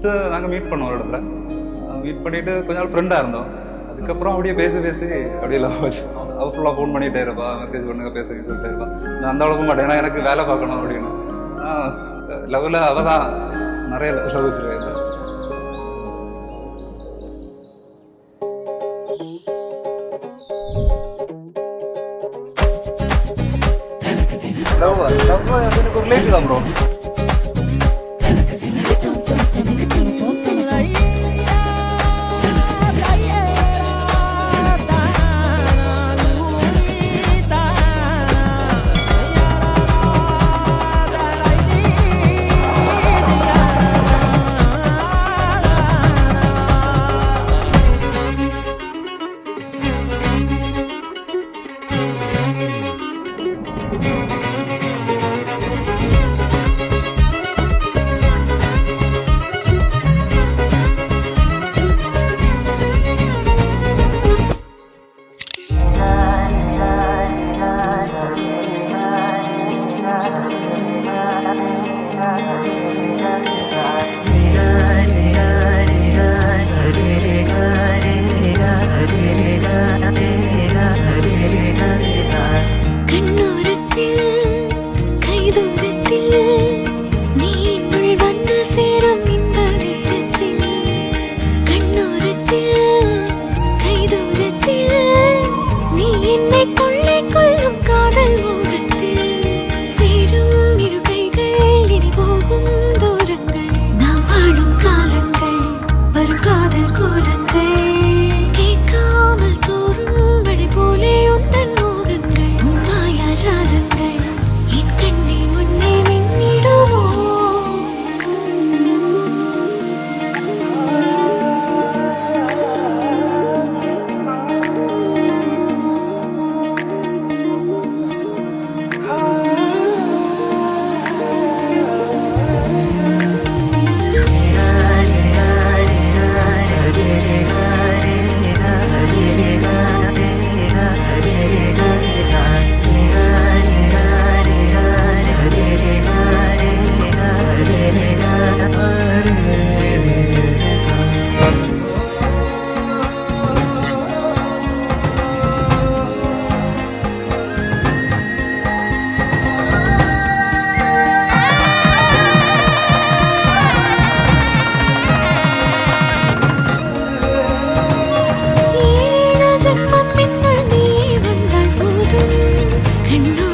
First நாங்கள் meet பண்ணோம் ஒரு இடத்துல. மீட் பண்ணிவிட்டு கொஞ்ச நாள் ஃப்ரெண்டாக இருந்தோம். அதுக்கப்புறம் அப்படியே பேசி அப்படியே லவ் ஆச்சு. அவள் ஃபுல்லாக ஃபோன் பண்ணிகிட்டே இருப்பா, மெசேஜ் பண்ணுங்க பேசுறேன்னு சொல்லிட்டே இருப்பான். நான் அந்த அளவுக்கு மாட்டேன், ஏன்னா எனக்கு வேலை பார்க்கணும் அப்படின்னு. லவ்வில் அவள் தான் நிறைய லவ் வச்சுருக்கேன். லவ் எனக்கு ஒரு ரிலேட்டிவ் தான் ப்ரோ. கண்ணோ